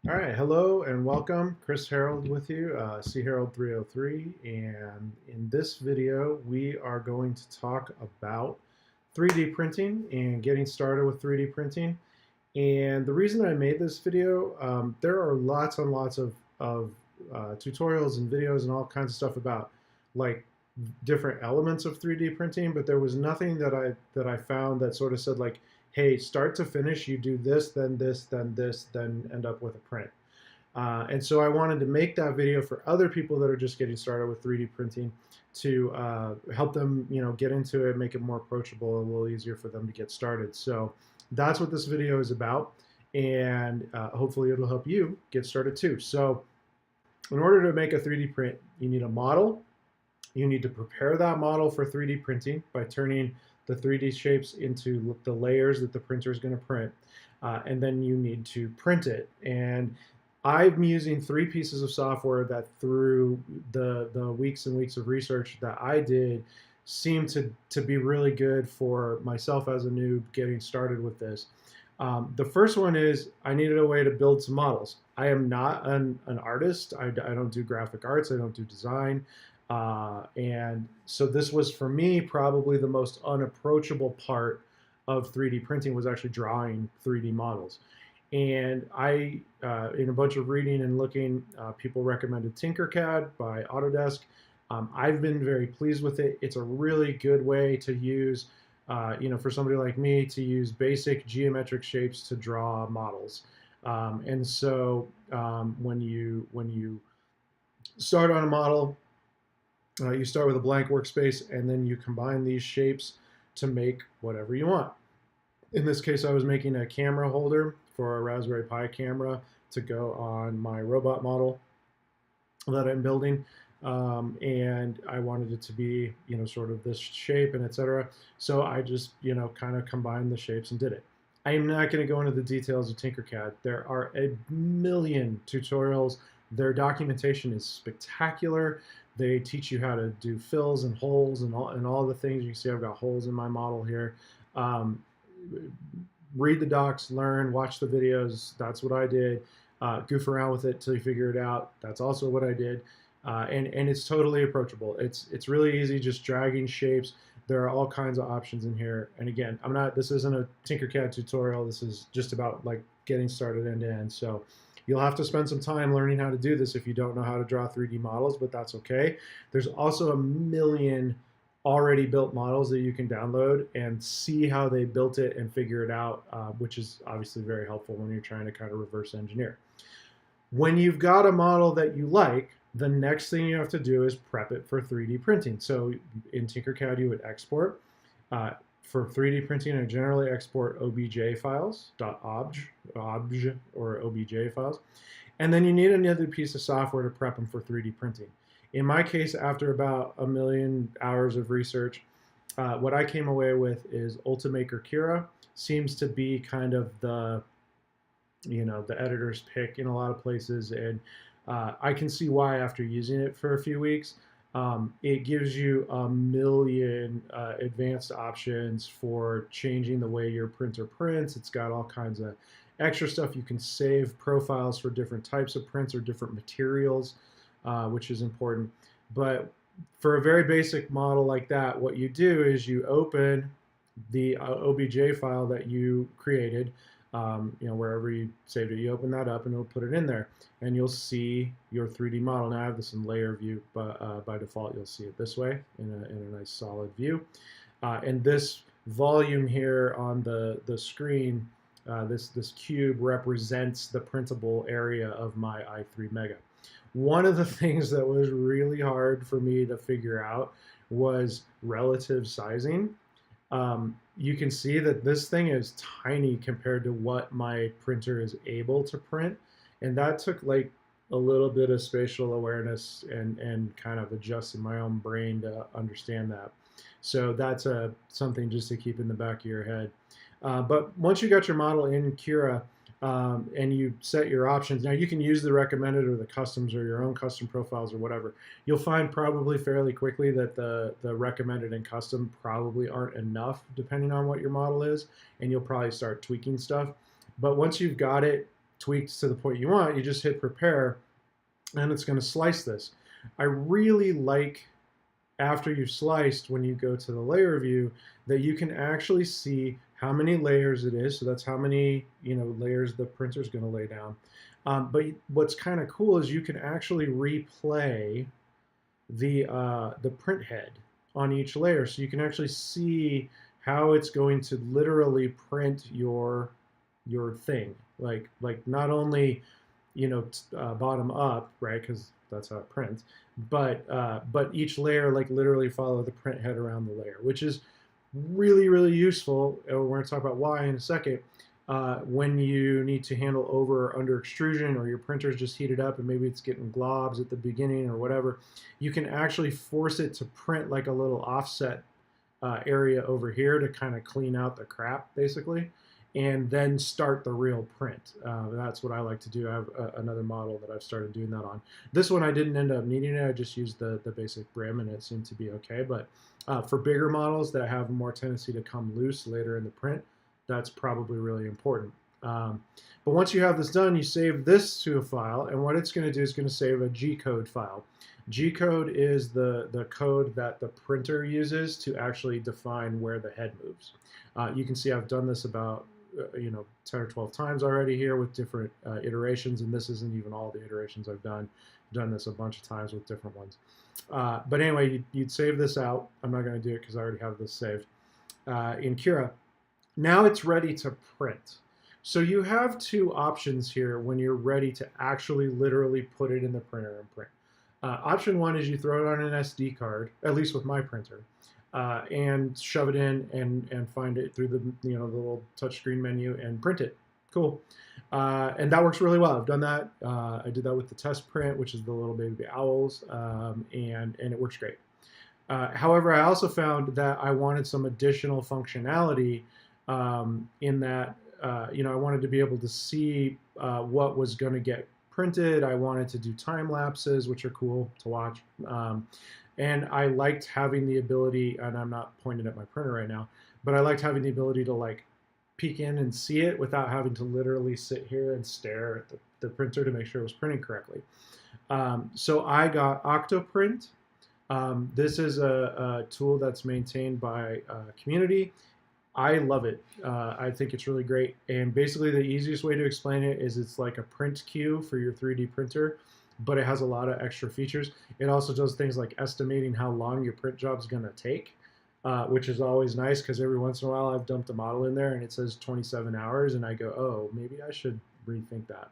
All right, hello and welcome. Chris Harold with you, C Harold 303, and in this video we are going to talk about 3D printing and getting started with 3D printing. And the reason I made this video, there are lots and lots of tutorials and videos and all kinds of stuff about like different elements of 3D printing, but there was nothing that I found that sort of said like, hey, start to finish, you do this, then this, then this, then end up with a print. And so I wanted to make that video for other people that are just getting started with 3D printing to help them, get into it, make it more approachable, a little easier for them to get started. So that's what this video is about, and hopefully it'll help you get started too. So in order to make a 3D print, you need a model. You need to prepare that model for 3D printing by turning the 3D shapes into the layers that the printer is going to print. And then you need to print it. And I'm using three pieces of software that through the weeks and weeks of research that I did seemed to be really good for myself as a noob getting started with this. The first one is I needed a way to build some models. I am not an artist. I don't do graphic arts. I don't do design. And so this was for me probably the most unapproachable part of 3D printing was actually drawing 3D models. And in a bunch of reading and looking, people recommended Tinkercad by Autodesk. I've been very pleased with it. It's a really good way to use, for somebody like me, to use basic geometric shapes to draw models. And so when you start on a model, you start with a blank workspace, and then you combine these shapes to make whatever you want. In this case, I was making a camera holder for a Raspberry Pi camera to go on my robot model that I'm building. And I wanted it to be, sort of this shape and etc. So I just, kind of combined the shapes and did it. I am not going to go into the details of Tinkercad. There are a million tutorials. Their documentation is spectacular. They teach you how to do fills and holes and all the things. You can see I've got holes in my model here. Read the docs, learn, watch the videos. That's what I did. Goof around with it till you figure it out. That's also what I did. And it's totally approachable. It's really easy, just dragging shapes. There are all kinds of options in here. And again, this isn't a Tinkercad tutorial. This is just about like getting started end to end. So you'll have to spend some time learning how to do this if you don't know how to draw 3D models, but that's okay. There's also a million already built models that you can download and see how they built it and figure it out, which is obviously very helpful when you're trying to kind of reverse engineer. When you've got a model that you like, the next thing you have to do is prep it for 3D printing. So in Tinkercad, you would export. For 3D printing, I generally export OBJ files, .obj or OBJ files. And then you need another piece of software to prep them for 3D printing. In my case, after about a million hours of research, what I came away with is Ultimaker Cura. Seems to be kind of the editor's pick in a lot of places, and I can see why after using it for a few weeks. It gives you a million advanced options for changing the way your printer prints. It's got all kinds of extra stuff. You can save profiles for different types of prints or different materials, which is important. But for a very basic model like that, what you do is you open the OBJ file that you created, wherever you saved it, you open that up and it'll put it in there, and you'll see your 3D model. Now I have this in layer view, but by default you'll see it this way in a nice solid view. And this volume here on the screen, this cube represents the printable area of my i3 Mega. One of the things that was really hard for me to figure out was relative sizing. You can see that this thing is tiny compared to what my printer is able to print. And that took like a little bit of spatial awareness and kind of adjusting my own brain to understand that. So that's something just to keep in the back of your head. But once you got your model in Cura, and you set your options. Now you can use the recommended or the customs or your own custom profiles or whatever. You'll find probably fairly quickly that the recommended and custom probably aren't enough depending on what your model is, and you'll probably start tweaking stuff. But once you've got it tweaked to the point you want, you just hit prepare, and it's going to slice this. I really like, after you've sliced, when you go to the layer view, that you can actually see how many layers it is. So that's how many layers the printer is going to lay down. But what's kind of cool is you can actually replay the print head on each layer, so you can actually see how it's going to literally print your thing, like not only bottom up, right, because that's how it prints, but each layer like literally follow the print head around the layer, which is really, really useful. We're going to talk about why in a second. When you need to handle over or under extrusion, or your printer's just heated up and maybe it's getting globs at the beginning or whatever, you can actually force it to print like a little offset area over here to kind of clean out the crap, basically, and then start the real print. That's what I like to do. I have another model that I've started doing that on. This one I didn't end up needing it. I just used the basic brim, and it seemed to be okay. But for bigger models that have more tendency to come loose later in the print, that's probably really important. But once you have this done, you save this to a file, and what it's going to do is going to save a G-code file. G-code is the code that the printer uses to actually define where the head moves. You can see I've done this about 10 or 12 times already here with different iterations, and this isn't even all the iterations I've done. I've done this a bunch of times with different ones. But anyway, you'd save this out. I'm not going to do it because I already have this saved in Cura. Now it's ready to print. So you have two options here when you're ready to actually literally put it in the printer and print. Option one is you throw it on an SD card, at least with my printer, and shove it in and find it through the little touchscreen menu and print it. Cool. And that works really well. I've done that. I did that with the test print, which is the little baby owls, and it works great. However, I also found that I wanted some additional functionality in that I wanted to be able to see what was going to get printed. I wanted to do time lapses, which are cool to watch. And I liked having the ability, and I'm not pointing at my printer right now, but I liked having the ability to like peek in and see it without having to literally sit here and stare at the printer to make sure it was printing correctly. So I got Octoprint. This is a tool that's maintained by community. I love it. I think it's really great. And basically the easiest way to explain it is it's like a print queue for your 3D printer, but it has a lot of extra features. It also does things like estimating how long your print job's going to take, which is always nice because every once in a while I've dumped a model in there and it says 27 hours and I go, oh, maybe I should rethink that.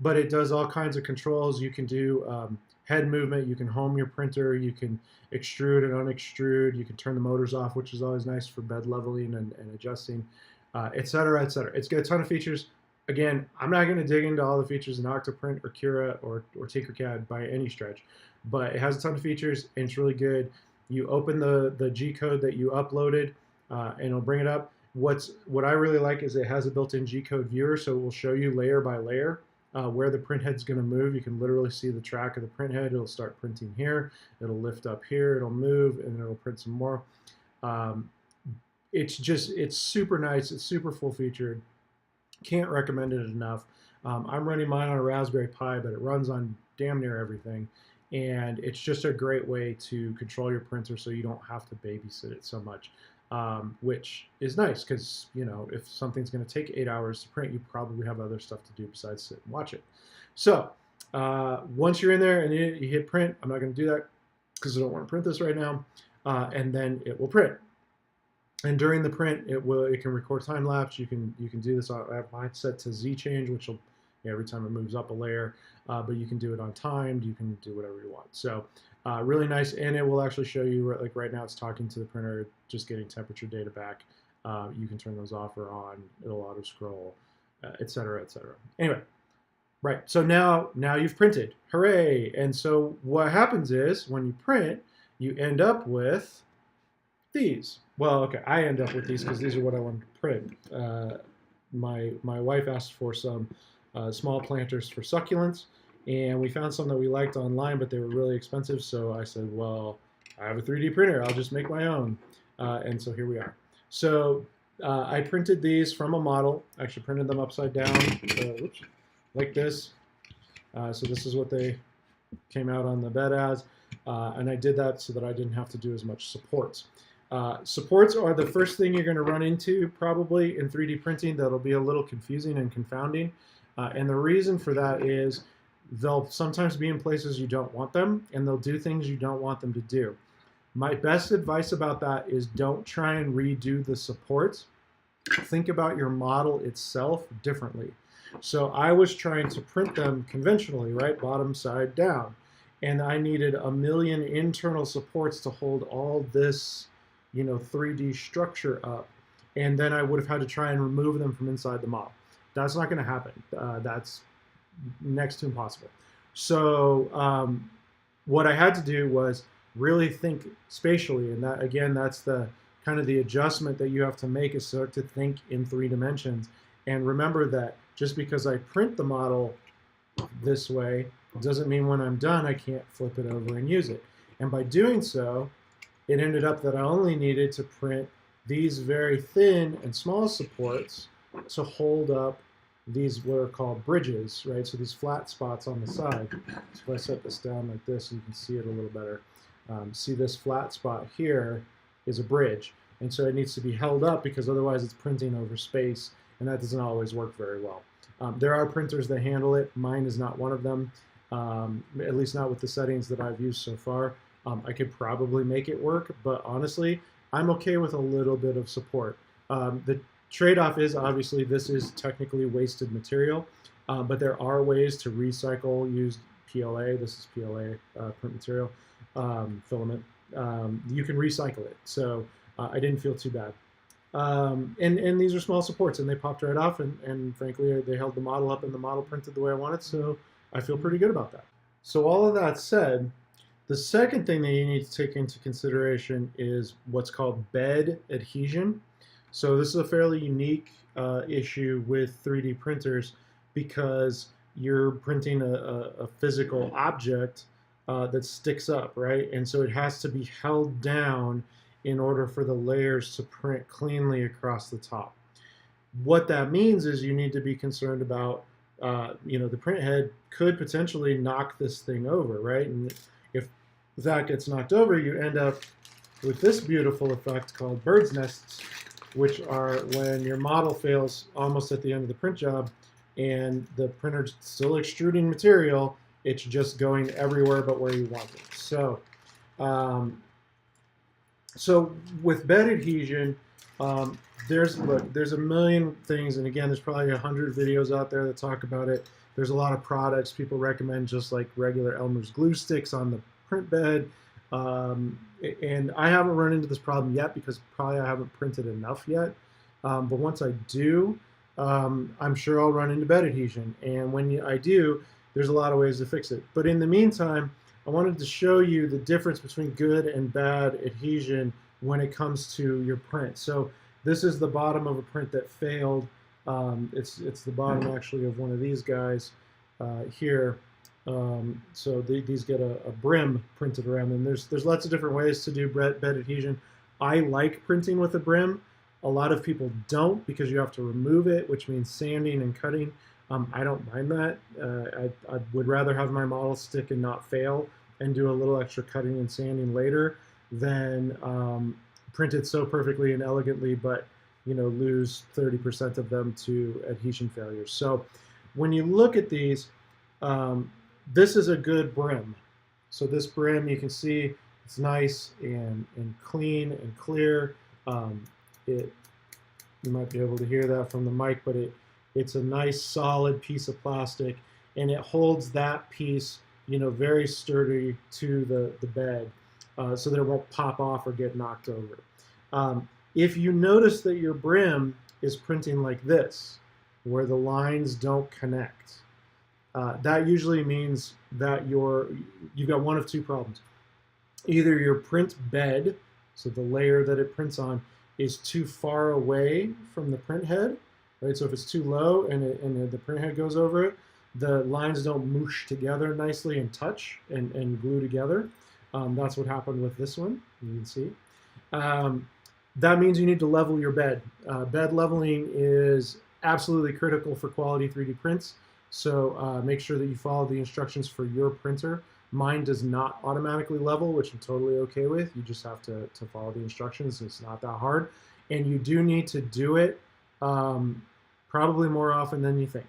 But it does all kinds of controls. You can do head movement, you can home your printer, you can extrude and unextrude, you can turn the motors off, which is always nice for bed leveling and adjusting, et cetera, et cetera. It's got a ton of features. Again, I'm not going to dig into all the features in Octoprint or Cura or Tinkercad by any stretch, but it has a ton of features and it's really good. You open the G code that you uploaded and it'll bring it up. What I really like is it has a built-in G code viewer, so it will show you layer by layer where the print head's going to move. You can literally see the track of the print head. It'll start printing here. It'll lift up here. It'll move, and it'll print some more. It's super nice. It's super full-featured. Can't recommend it enough. I'm running mine on a Raspberry Pi, but it runs on damn near everything. And it's just a great way to control your printer so you don't have to babysit it so much. Which is nice because, if something's going to take 8 hours to print, you probably have other stuff to do besides sit and watch it. So once you're in there and you hit print, I'm not going to do that because I don't want to print this right now, and then it will print. And during the print, it can record time lapse. You can do this. I have mine set to Z change, which will every time it moves up a layer, but you can do it on timed. You can do whatever you want. So really nice, and it will actually show you, like right now it's talking to the printer, just getting temperature data back. You can turn those off or on. It'll auto scroll, et cetera, et cetera. Anyway, right. So now you've printed. Hooray! And so what happens is when you print, you end up with these. Well, okay, I end up with these because these are what I wanted to print. My wife asked for some small planters for succulents, and we found some that we liked online, but they were really expensive. So I said, well, I have a 3D printer. I'll just make my own. And so here we are. So I printed these from a model. Actually printed them upside down, oops, like this. So this is what they came out on the bed as. And I did that so that I didn't have to do as much supports. Supports are the first thing you're going to run into probably in 3D printing that'll be a little confusing and confounding. And the reason for that is they'll sometimes be in places you don't want them, and they'll do things you don't want them to do. My best advice about that is don't try and redo the supports. Think about your model itself differently. So I was trying to print them conventionally, right? Bottom side down. And I needed a million internal supports to hold all this, 3D structure up. And then I would have had to try and remove them from inside the model. That's not going to happen. That's next to impossible. So what I had to do was really think spatially, and that again, that's the kind of the adjustment that you have to make, is start to think in 3 dimensions. And remember that just because I print the model this way doesn't mean when I'm done I can't flip it over and use it. And by doing so, it ended up that I only needed to print these very thin and small supports to hold up these what are called bridges, right? So these flat spots on the side. So if I set this down like this, you can see it a little better. See this flat spot here is a bridge, and so it needs to be held up because otherwise it's printing over space, and that doesn't always work very well. There are printers that handle it. Mine is not one of them, at least not with the settings that I've used so far. I could probably make it work, but honestly, I'm okay with a little bit of support. The trade-off is obviously this is technically wasted material, but there are ways to recycle used PLA. This is PLA print material, filament. You can recycle it, so I didn't feel too bad. And these are small supports, and they popped right off, and frankly, they held the model up, and the model printed the way I wanted, so I feel pretty good about that. So all of that said, the second thing that you need to take into consideration is what's called bed adhesion. So this is a fairly unique issue with 3D printers because you're printing a physical object that sticks up, right? And so it has to be held down in order for the layers to print cleanly across the top. What that means is you need to be concerned about, the print head could potentially knock this thing over, right? And if that gets knocked over, you end up with this beautiful effect called bird's nests, which are when your model fails almost at the end of the print job and the printer's still extruding material, it's just going everywhere but where you want it. So, so with bed adhesion, there's a million things, and again, there's probably 100 videos out there that talk about it. There's a lot of products people recommend, just like regular Elmer's glue sticks on the print bed. And I haven't run into this problem yet because probably I haven't printed enough yet. But once I do, I'm sure I'll run into bed adhesion. And when I do, there's a lot of ways to fix it. But in the meantime, I wanted to show you the difference between good and bad adhesion when it comes to your print. So this is the bottom of a print that failed. It's the bottom actually of one of these guys here. So these get a brim printed around them. There's lots of different ways to do bed adhesion. I like printing with a brim. A lot of people don't because you have to remove it, which means sanding and cutting. I don't mind that. I would rather have my model stick and not fail and do a little extra cutting and sanding later than print it so perfectly and elegantly, but lose 30% of them to adhesion failures. So when you look at these, this is a good brim. So this brim, you can see it's nice and clean and clear. You might be able to hear that from the mic, but it's a nice solid piece of plastic, and it holds that piece very sturdy to the bed so that it won't pop off or get knocked over. If you notice that your brim is printing like this, where the lines don't connect, that usually means that you've got one of two problems. Either your print bed, so the layer that it prints on, is too far away from the print head, right? So if it's too low and the print head goes over it, the lines don't moosh together nicely and touch and glue together. That's what happened with this one, you can see. That means you need to level your bed. Bed leveling is absolutely critical for quality 3D prints. So make sure that you follow the instructions for your printer. Mine does not automatically level, which I'm totally okay with. You just have to follow the instructions. It's not that hard. And you do need to do it um, probably more often than you think.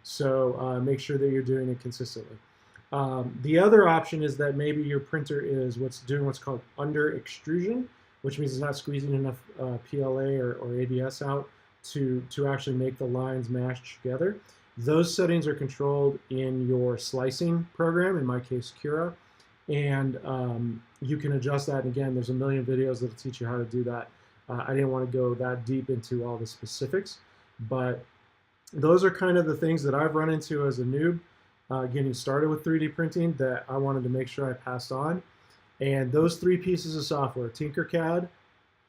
So make sure that you're doing it consistently. The other option is that maybe your printer is doing what's called under extrusion, which means it's not squeezing enough PLA or ABS out to actually make the lines match together. Those settings are controlled in your slicing program, in my case, Cura, and you can adjust that. And again, there's a million videos that'll teach you how to do that. I didn't want to go that deep into all the specifics, but those are kind of the things that I've run into as a noob getting started with 3D printing that I wanted to make sure I passed on. And those three pieces of software, Tinkercad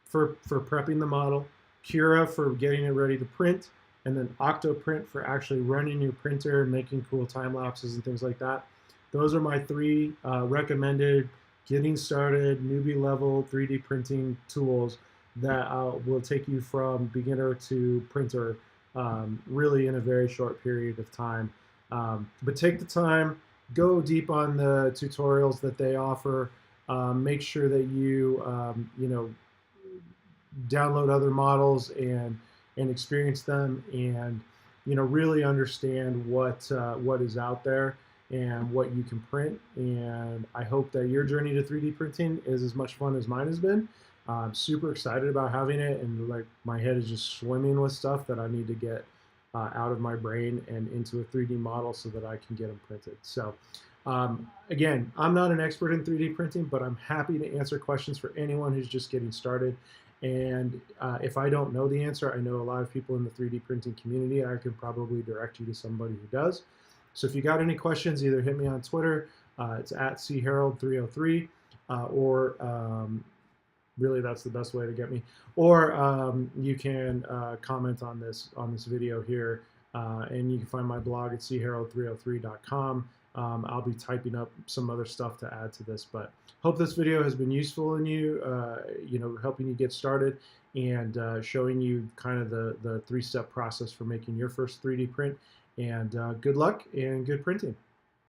for prepping the model, Cura for getting it ready to print, and then Octoprint for actually running your printer, making cool time lapses and things like that. Those are my three recommended getting started, newbie level 3D printing tools that will take you from beginner to printer really in a very short period of time. But take the time, go deep on the tutorials that they offer. Make sure that you download other models and experience them, and really understand what is out there and what you can print. And I hope that your journey to 3D printing is as much fun as mine has been. I'm super excited about having it, and like my head is just swimming with stuff that I need to get out of my brain and into a 3D model so that I can get them printed. So again, I'm not an expert in 3D printing, but I'm happy to answer questions for anyone who's just getting started. And if I don't know the answer, I know a lot of people in the 3D printing community. I can probably direct you to somebody who does. So if you got any questions, either hit me on Twitter. It's at cherald303, or really that's the best way to get me. Or you can comment on this video here, and you can find my blog at cherald303.com. I'll be typing up some other stuff to add to this, but hope this video has been useful in you, helping you get started and showing you kind of the three-step process for making your first 3D print. And good luck and good printing.